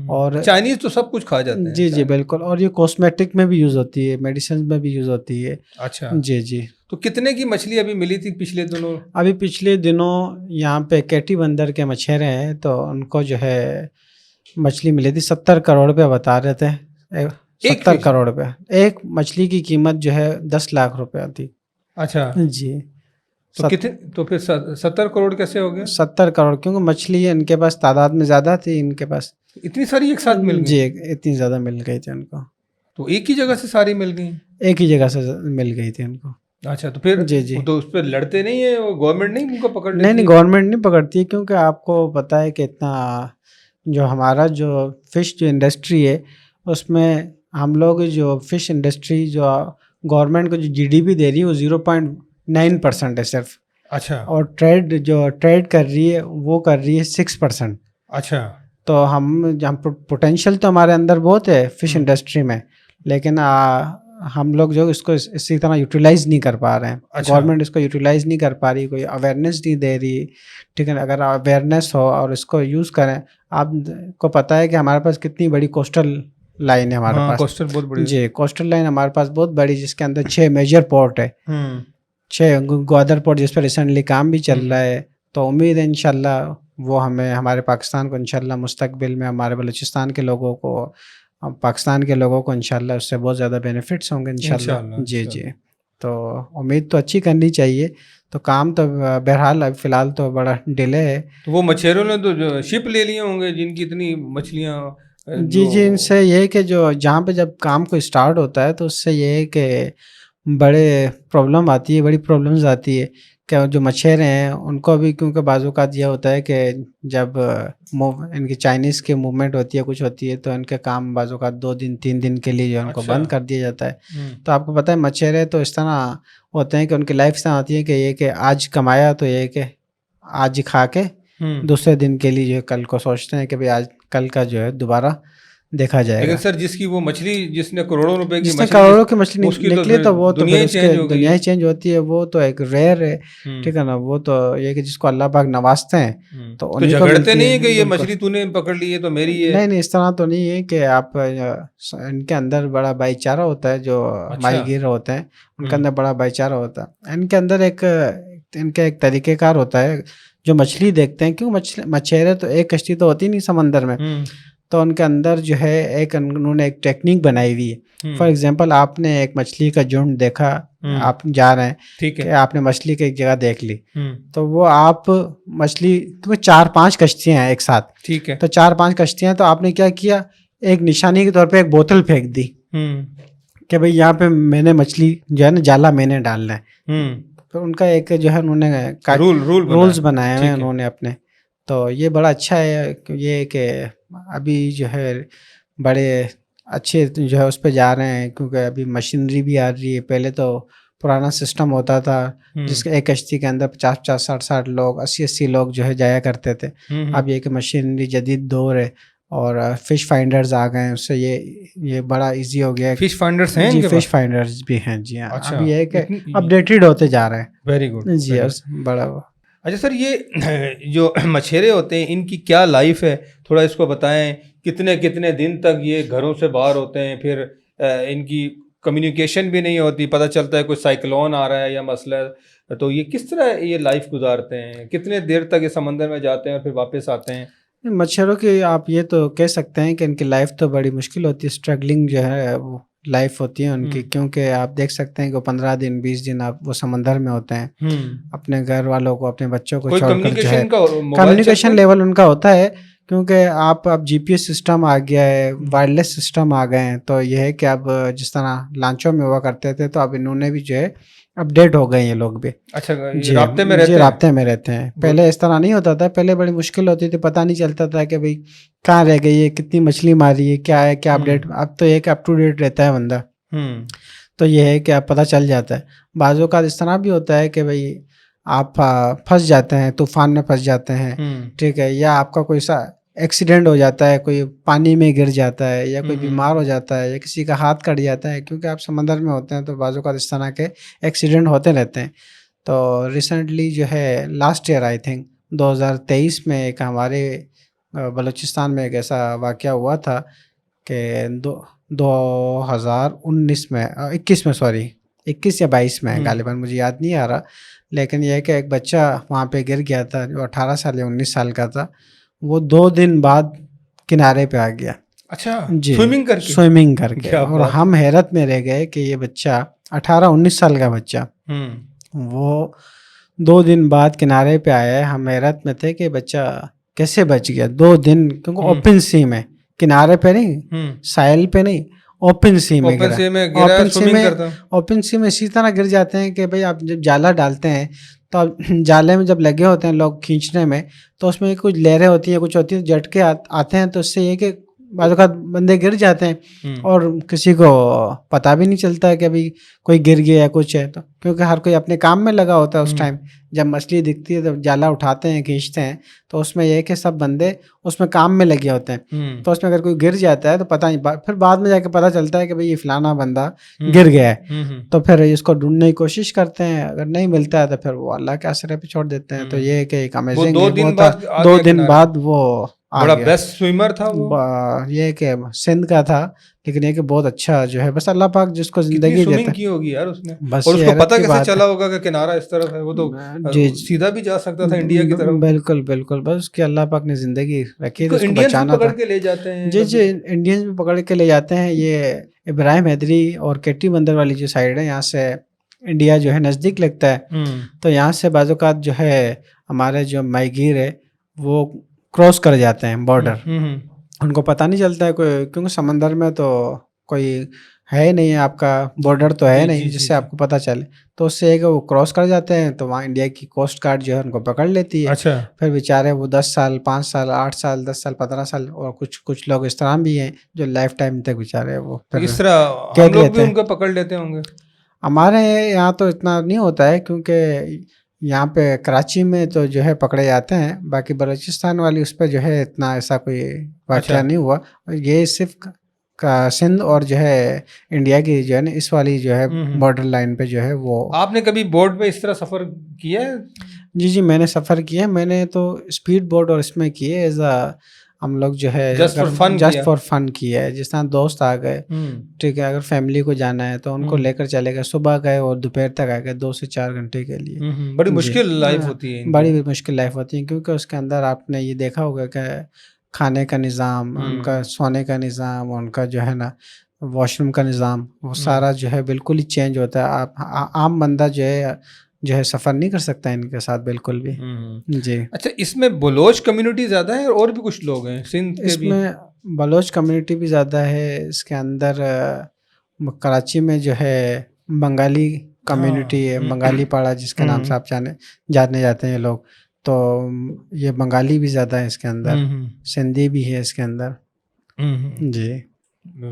और चाइनीज़ तो सब कुछ खा जाते हैं। जी, बिल्कुल। और ये कॉस्मेटिक में भी यूज़ होती है, मेडिसिन में भी यूज़ होती है। अच्छा। जी। तो कितने की मछली अभी मिली थी पिछले दिनों? अभी पिछले दिनों यहाँ पे केटी बंदर के मछेरे हैं, तो उनको जो है मछली मिली थी 70 करोड़ रुपए बता रहे थे। 70 करोड़ रुपए। एक मछली की कीमत जो है 10 लाख रुपए थी। अच्छा। जी। तो कितने, तो फिर 70 करोड़ कैसे हो गए? 70 करोड़, क्योंकि मछली इनके पास तादाद में ज़्यादा थी इनके पास। इतनी सारी एक साथ मिल गई? जी, इतनी ज़्यादा मिल गई थी उनको। तो एक ही जगह से सारी मिल गई? एक ही जगह से मिल गई थी उनको। अच्छा, तो फिर जी। तो उस पर लड़ते नहीं है, वो गवर्नमेंट नहीं उनको पकड़ लेती? नहीं, गवर्नमेंट नहीं पकड़ती, क्योंकि आपको पता है कि इतना जो हमारा जो फ़िश जो इंडस्ट्री है, उसमें हम लोग जो फ़िश इंडस्ट्री जो गवर्नमेंट को जो जीडीपी दे रही है वो 0.9% है सिर्फ। अच्छा। और ट्रेड कर रही है वो कर रही है 6%। अच्छा। तो हम पोटेंशियल तो हमारे अंदर बहुत है फ़िश इंडस्ट्री में, लेकिन हम लोग जो इसको इसी तरह यूटिलाइज़ नहीं कर पा रहे हैं। अच्छा। गवर्नमेंट इसको यूटिलाइज़ नहीं कर पा रही, कोई अवेयरनेस नहीं दे रही। ठीक है ना, अगर अवेयरनेस हो और इसको यूज़ करें, आपको पता है कि हमारे पास कितनी बड़ी कोस्टल लाइन है हमारे पास। कोस्टल बहुत बड़ी। जी, कोस्टल लाइन हमारे पास बहुत बड़ी, जिसके अंदर 6 मेजर पोर्ट है। 6 ग्वादर पोर्ट, जिस पर रिसेंटली काम भी चल रहा है। तो उम्मीद है इंशाल्लाह वो हमें, हमारे पाकिस्तान को इंशाल्लाह मुस्तकबिल में, हमारे बलूचिस्तान के लोगों को, पाकिस्तान के लोगों को इंशाल्लाह उससे बहुत ज़्यादा बेनिफिट्स होंगे इंशाल्लाह। जी। तो उम्मीद तो अच्छी करनी चाहिए। तो काम तो बहरहाल अभी फ़िलहाल तो बड़ा डिले है। तो वो मछेरों ने तो शिप ले लिए होंगे जिनकी इतनी मछलियाँ। जी, इनसे ये है कि जो जहाँ पे जब काम को स्टार्ट होता है, तो उससे ये है कि बड़ी प्रॉब्लम्स आती है कि जो मछेरे हैं उनको भी, क्योंकि बाज़-औक़ात ये होता है कि जब इनकी चाइनीज़ की मूवमेंट होती है, कुछ होती है, तो इनके काम बाज़-औक़ात 2 दिन 3 दिन के लिए जो उनको बंद कर दिया जाता है। तो आपको पता है मछेरे तो इस तरह होते हैं कि उनकी लाइफ इस तरह होती है कि ये कि आज कमाया तो ये कि आज ही खा के दूसरे दिन के लिए जो है कल को सोचते हैं कि भाई आज कल का जो है दोबारा देखा जाएगा। लेकिन सर जिसकी वो मछली, जिसने करोड़ों रुपए की मछली निकली, तो वो तो फिर उसके दुनिया ही चेंज होती है। वो तो एक रेयर है। ठीक है ना, वो तो ये कि जिसको अल्लाह पाक नवाजते हैं तो उन्हीं को झगड़ते नहीं है कि ये मछली तूने पकड़ ली है तो मेरी है। नहीं, इस तरह तो नहीं है कि आप, इनके अंदर बड़ा भाईचारा होता है। जो माहीगीर होते हैं उनके अंदर बड़ा भाईचारा होता है। इनके अंदर इनका एक तरीक़ेकार होता है जो मछली देखते हैं। क्यों मछेरे तो एक कश्ती तो होती नहीं समंदर में, तो उनके अंदर जो है उन्होंने एक टेक्निक बनाई हुई है। फॉर एग्जांपल, आपने एक मछली का झुंड देखा, आप जा रहे हैं, ठीक है, आपने मछली की एक जगह देख ली, तो वो आप मछली, क्योंकि 4-5 कश्तियाँ हैं एक साथ, ठीक है, तो 4-5 कश्तियाँ, तो आपने क्या किया, एक निशानी के तौर पे एक बोतल फेंक दी कि भाई यहाँ पे मैंने मछली जो है ना जाला मैंने डालना है। तो उनका एक जो है उन्होंने रूल्स बनाए हुए हैं उन्होंने अपने। तो ये बड़ा अच्छा है, ये कि अभी जो है बड़े अच्छे जो है उस पर जा रहे हैं, क्योंकि अभी मशीनरी भी आ रही है। पहले तो पुराना सिस्टम होता था जिसके एक कश्ती के अंदर 50-50, 60-60 लोग, 80-80 लोग जो है जाया करते थे। अब ये कि मशीनरी जदीद दौर है और फिश फाइंडर्स आ गए हैं, उससे ये बड़ा इजी हो गया है। फिश फाइंडर्स हैं? जी, फिश फाइंडर्स भी हैं। जी हाँ। अच्छा। अब ये है कि अपडेटेड होते जा रहे हैं। वेरी गुड जी, बड़ा। अच्छा सर, ये जो मछेरे होते हैं इनकी क्या लाइफ है, थोड़ा इसको बताएं। कितने कितने दिन तक ये घरों से बाहर होते हैं, फिर इनकी कम्युनिकेशन भी नहीं होती, पता चलता है कोई साइक्लोन आ रहा है या मसला, तो ये किस तरह ये लाइफ गुजारते हैं, कितने देर तक ये समंदर में जाते हैं और फिर वापस आते हैं? मच्छरों की आप ये तो कह सकते हैं कि इनकी लाइफ तो बड़ी मुश्किल होती है, स्ट्रगलिंग जो है वो लाइफ होती है उनकी। क्योंकि आप देख सकते हैं कि 15 दिन 20 दिन आप वो समंदर में होते हैं, अपने घर वालों को, अपने बच्चों को छोड़कर जो है। कम्युनिकेशन लेवल उनका होता है, क्योंकि आप अब जीपीएस सिस्टम आ गया है, वायरलेस सिस्टम आ गए हैं। तो ये है कि अब जिस तरह लांचों में हुआ करते थे, तो अब इन्होंने भी जो है अपडेट हो गए ये लोग भी। अच्छा, जी, राब्ते में रहते हैं। पहले इस तरह नहीं होता था, पहले बड़ी मुश्किल होती थी, पता नहीं चलता था कि भाई कहाँ रह गई है, कितनी मछली मारी है, क्या है, क्या अपडेट। अब तो एक अप टू डेट रहता है बंदा, तो ये है कि आप पता चल जाता है। बाज़ों का इस तरह भी होता है कि भाई आप फंस जाते हैं, तूफान में फंस जाते हैं, ठीक है, या आपका कोई सा एक्सीडेंट हो जाता है, कोई पानी में गिर जाता है, या कोई बीमार हो जाता है, या किसी का हाथ कट जाता है। क्योंकि आप समंदर में होते हैं तो बाज़ों का इस तरह के एक्सीडेंट होते रहते हैं। तो रिसेंटली जो है लास्ट ईयर आई थिंक 2023 में एक हमारे बलूचिस्तान में एक ऐसा वाक़या हुआ था कि 2019 में 21 में, सॉरी 21 या 22 में गालिबन, मुझे याद नहीं आ रहा, लेकिन यह है कि एक बच्चा वहाँ पे गिर गया था जो 18 साल या 19 साल का था। वो 2 दिन बाद किनारे पे आ गया। अच्छा, जी, स्विमिंग करके और हम हैरत में रह गए कि ये बच्चा 18-19 साल का बच्चा वो 2 दिन बाद किनारे पे आया है। हम हैरत में थे कि बच्चा कैसे बच गया 2 दिन, क्योंकि ओपन सी में, किनारे पे नहीं, साइल पे नहीं, ओपन सी में गिरा। ओपन सी में इसी तरह गिर जाते हैं कि भाई आप जब जाला डालते हैं तो आप जाले में जब लगे होते हैं लोग खींचने में, तो उसमें कुछ लहरें होती हैं, कुछ होती है, झटके आते हैं, तो उससे ये कि बाद बंदे गिर जाते हैं और किसी को पता भी नहीं चलता है कि अभी कोई गिर गया या कुछ है, तो क्योंकि हर कोई अपने काम में लगा होता है उस टाइम। जब मछली दिखती है, जब जाला उठाते हैं, खींचते हैं, तो उसमें यह है कि सब बंदे उसमें काम में लगे होते हैं। तो उसमें अगर कोई गिर जाता है तो पता नहीं, फिर बाद में जाके पता चलता है कि भाई ये फलाना बंदा गिर गया है। तो फिर इसको ढूंढने की कोशिश करते हैं, अगर नहीं मिलता है तो फिर वो अल्लाह के आसरे पे छोड़ देते हैं। तो ये है कि एक अमेजिंग 2 दिन बाद वो बड़ा बेस्ट स्विमर था वो। ये कि सिंध का था, लेकिन ये कि बहुत अच्छा जो है, बस अल्लाह पाक जिसको जिंदगी देता है। की होगी यार उसने, बस और उसको पता कैसे चला होगा कि किनारा इस तरफ है, वो तो सीधा भी जा सकता था इंडिया की तरफ। बिल्कुल बिल्कुल, बस उसकी अल्लाह पाक ने जिंदगी रखी थी, उसको बचाना था। पकड़ के ले जाते हैं जी, इंडियंस भी पकड़ के ले जाते हैं। ये इब्राहिम हैदरी और केटी बंदर वाली जो साइड है, यहाँ से इंडिया जो है नज़दीक लगता है, तो यहाँ से बाज़-औक़ात जो है हमारे जो माहीगीर है वो क्रॉस कर जाते हैं बॉर्डर। उनको पता नहीं चलता है कोई, क्योंकि समंदर में तो कोई है नहीं, आपका बॉर्डर तो है नहीं जिससे आपको पता चले, तो उससे एक वो क्रॉस कर जाते हैं, तो वहाँ इंडिया की कोस्ट गार्ड जो है उनको पकड़ लेती है। अच्छा। फिर बेचारे वो 10 साल, 5 साल, 8 साल, 10 साल, 15 साल, और कुछ लोग इस तरह भी हैं जो लाइफ टाइम तक बेचारे वो इस तरह हम लोग भी उनको पकड़ लेते होंगे। हमारे यहाँ तो इतना नहीं होता है, क्योंकि यहाँ पे कराची में तो जो है पकड़े जाते हैं, बाकी बलूचिस्तान वाली उस पर जो है इतना ऐसा कोई वाक़या नहीं हुआ। ये सिर्फ सिंध और जो है इंडिया की जो है ना इस वाली जो है बॉर्डर लाइन पे जो है वो। आपने कभी बोट पे इस तरह सफ़र किया है? जी, मैंने सफ़र किया है। मैंने तो स्पीड बोट और इसमें किए एज हम लोग जो है जस्ट फॉर फन किया है। जिस तरह दोस्त आ गए, ठीक है, अगर फैमिली को जाना है तो उनको लेकर चले गए, सुबह गए और दोपहर तक आ गए 2 से 4 घंटे के लिए। बड़ी मुश्किल लाइफ होती है, बड़ी मुश्किल लाइफ होती है, क्योंकि उसके अंदर आपने ये देखा होगा कि खाने का निज़ाम, उनका सोने का निज़ाम, उनका जो है ना वॉशरूम का निज़ाम, वो सारा जो है बिल्कुल ही चेंज होता है। आप आम बंदा जो है सफ़र नहीं कर सकता इनके साथ बिल्कुल भी। जी। अच्छा, इसमें बलोच कम्युनिटी ज़्यादा है और भी कुछ लोग हैं सिंध के? इसमें बलोच कम्युनिटी भी ज़्यादा है। इसके अंदर कराची में जो है बंगाली कम्युनिटी है, बंगाली पाड़ा जिसके नाम से आप जाने जाते हैं लोग, तो ये बंगाली भी ज़्यादा है इसके अंदर, सिंधी भी है इसके अंदर। जी,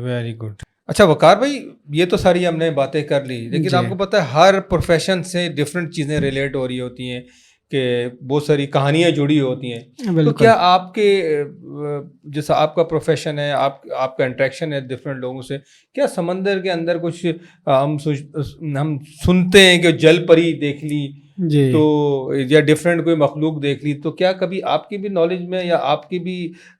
वेरी गुड। अच्छा वकार भाई, ये तो सारी हमने बातें कर ली, लेकिन आपको पता है हर प्रोफेशन से डिफरेंट चीज़ें रिलेट हो रही होती हैं, कि बहुत सारी कहानियाँ जुड़ी होती हैं। तो क्या आपके जैसा आपका प्रोफेशन है, आपका इंटरेक्शन है डिफरेंट लोगों से, क्या समंदर के अंदर कुछ हम सुनते हैं कि जल परी देख ली जी, तो या डिफरेंट कोई मखलूक देख ली, तो क्या कभी आपकी भी नॉलेज में या आपकी भी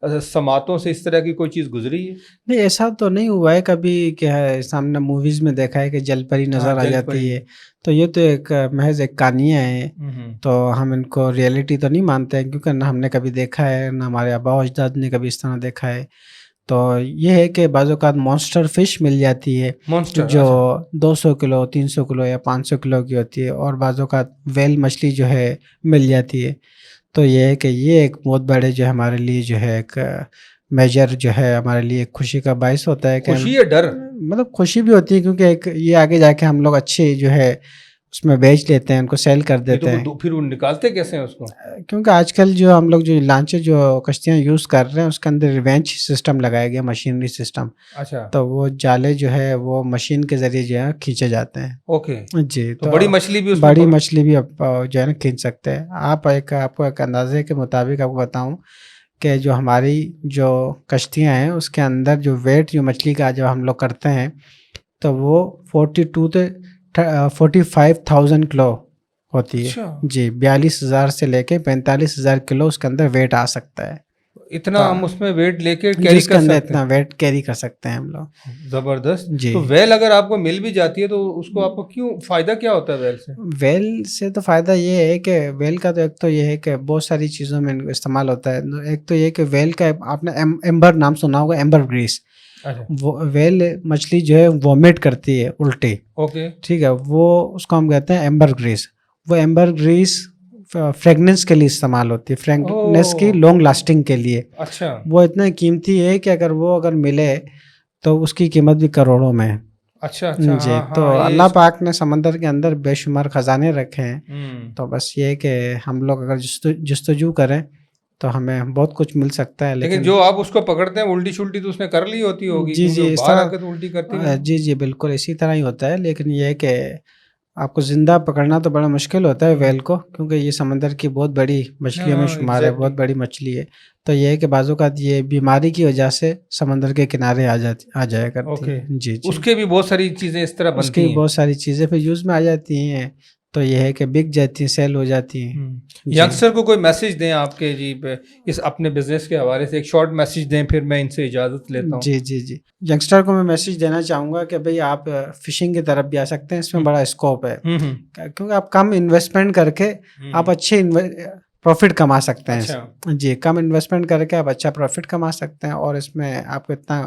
समातों से इस तरह की कोई चीज़ गुजरी है? नहीं, ऐसा तो नहीं हुआ है कभी। क्या है, सामने मूवीज़ में देखा है कि जल परी नज़र आ जाती है, तो ये तो एक महज एक कहानियाँ हैं, तो हम इनको रियलिटी तो नहीं मानते हैं, क्योंकि ना हमने कभी देखा है, ना हमारे आबा अजदाद ने कभी इस तरह देखा है। तो ये है कि बाज़-औक़ात मॉन्स्टर फ़िश मिल जाती है, जो 200 किलो, 300 किलो या 500 किलो की होती है, और बाज़-औक़ात व्हेल मछली जो है मिल जाती है। तो ये है कि ये एक बहुत बड़े जो है हमारे लिए जो है एक मेजर जो है हमारे लिए खुशी का बायस होता है। कि खुशी या डर? मतलब खुशी भी होती है, क्योंकि एक ये आगे जाके हम लोग अच्छे जो है उसमें बेच लेते हैं, उनको सेल कर देते हैं। फिर वो निकालते कैसे हैं उसको? क्योंकि आजकल जो हम लोग जो लांचे जो कश्तियाँ यूज़ कर रहे हैं उसके अंदर रिवेंच सिस्टम लगाया गया, मशीनरी सिस्टम। अच्छा। तो वो जाले जो है वो मशीन के ज़रिए जो है खींचे जाते हैं। ओके जी, तो बड़ी मछली भी आप जो है ना खींच सकते हैं। आपको एक अंदाजे के मुताबिक आपको बताऊँ कि जो हमारी जो कश्तियाँ हैं उसके अंदर जो वेट जो मछली का जब हम लोग करते हैं, तो वो 42 से 45,000 किलो होती है। अच्छा। जी, 42,000 से लेके 45,000 किलो उसके अंदर वेट आ सकता है। इतना हम उसमें वेट लेके कैरी जिसके कर अंदर सकते इतना हैं? वेट कैरी कर सकते हैं हम लोग। जबरदस्त। जी। तो वेल अगर आपको मिल भी जाती है तो उसको आपको क्यों फायदा क्या होता है वेल से? वेल से तो फ़ायदा ये है कि वेल का तो एक तो ये है कि बहुत सारी चीज़ों में इस्तेमाल होता है। एक तो ये कि वेल का आपने एम्बर नाम सुना होगा, एम्बर ग्रीस। अच्छा। वो वेल मछली जो है वॉमिट करती है उल्टी, ओके। ठीक है, वो उसको हम कहते हैं एम्बर ग्रीस। वो एम्बर ग्रीस फ्रेगनेंस के लिए इस्तेमाल होती है, फ्रेगनेंस की ओह! लॉन्ग लास्टिंग के लिए। अच्छा। वो इतना कीमती है कि अगर मिले तो उसकी कीमत भी करोड़ों में है। अच्छा, अच्छा। जी, हाँ, तो हाँ, ये अल्लाह पाक ने समंदर के अंदर बेशुमार खजाने रखे हैं। हुँ। तो बस ये है कि हम लोग अगर जस्तजू करें तो हमें बहुत कुछ मिल सकता है, लेकिन लेकिन जो आप उसको पकड़ते हैं उल्टी-शुल्टी तो उसने कर ली होती होगी जी, क्योंकि जी, वो इस बाहर तरह आके तो उल्टी करती नहीं। जी, जी, बिल्कुल इसी तरह ही होता है, लेकिन ये है कि आपको ज़िंदा पकड़ना तो बड़ा मुश्किल होता है वेल को, क्योंकि ये समंदर की बहुत बड़ी मछलियों में हाँ, शुमार है, बहुत एग्ज़ैक्टली। बड़ी मछली है। तो ये है कि बाज़-औक़ात ये बीमारी की वजह से समंदर के किनारे आ जाया करती ओके। है। जी, जी। उसके भी बहुत सारी चीज़ें इस तरह उसकी बनती हैं। बहुत सारी चीज़ें फिर यूज़ में आ जाती हैं, तो ये है कि बिक जाती हैं, सेल हो जाती हैं। हुँ। जी। यंगस्टर को कोई मैसेज दें आपके जी पे इस अपने बिज़नेस के हवाले से एक शॉर्ट मैसेज दें फिर मैं इनसे इजाज़त लेता हूँ। जी, जी, जी। यंगस्टर को मैं मैसेज देना चाहूँगा कि भई आप फ़िशिंग की तरफ भी आ सकते हैं, इसमें हुँ। बड़ा स्कोप है। हुँ, हुँ। क्योंकि आप कम इन्वेस्टमेंट करके हुँ, आप हुँ। अच्छे प्रॉफ़िट कमा सकते हैं। अच्छा। जी, कम इन्वेस्टमेंट करके आप अच्छा प्रॉफ़िट कमा सकते हैं और इसमें आपको इतना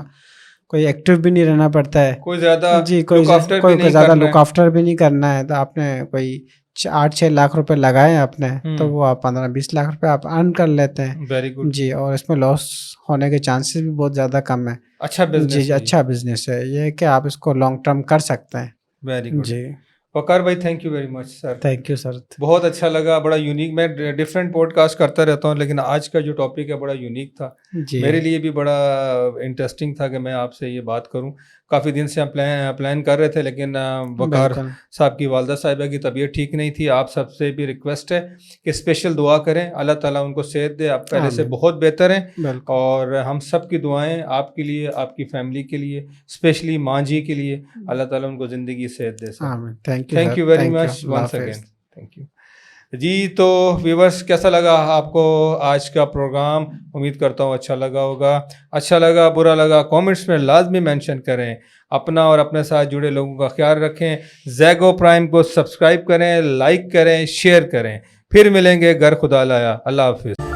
कोई एक्टिव भी नहीं रहना पड़ता है। कोई ज़्यादा जी, लुक आफ्टर भी कोई नहीं ज़्यादा करना लुक है। आफ्टर भी नहीं करना है, तो आपने कोई 8-6 लाख रुपए लगाए आपने, तो हुँ। वो आप 15-20 लाख रुपए आप अर्न कर लेते हैं। Very good. जी, और इसमें लॉस होने के चांसेस भी बहुत ज़्यादा कम है। अच्छा जी, बिज़नेस जी, है ये। अच्छा बिज़नेस है। ये है कि आप इसको लॉन्ग टर्म कर सकते हैं। Very good. जी, वकार भाई thank you very much sir. Thank you sir. बहुत अच्छा लगा, बड़ा यूनिक। मैं डिफरेंट पॉडकास्ट करता रहता हूँ लेकिन आज का जो टॉपिक है बड़ा यूनिक था। जी, मेरे लिए भी बड़ा इंटरेस्टिंग था कि मैं आपसे ये बात करूँ। काफ़ी दिन से हम प्लान कर रहे थे लेकिन वकार बिल्कुल। साहब की वालदा साहिबा की तबीयत ठीक नहीं थी। आप सबसे भी रिक्वेस्ट है कि स्पेशल दुआ करें, अल्लाह ताला उनको सेहत दे। आप पहले से आमीन। बहुत बेहतर हैं बिल्कुल। और हम सब की दुआएं आपके लिए, आपकी फैमिली के लिए, स्पेशली माँ जी के लिए, अल्लाह ताला उनको ज़िंदगी सेहत दे सर। आमीन। Thank you thank sir. You very thank you. Much अल्लाह वंस हाफ़िज़। अगेन। थैंक यू जी। तो व्यूवर्स कैसा लगा आपको आज का प्रोग्राम? उम्मीद करता हूँ अच्छा लगा होगा। अच्छा लगा, बुरा लगा, कमेंट्स में लाजमी मेंशन करें। अपना और अपने साथ जुड़े लोगों का ख्याल रखें। ज़ैगो प्राइम को सब्सक्राइब करें, लाइक करें, शेयर करें। फिर मिलेंगे, घर खुदा लाया। अल्लाह हाफिज़।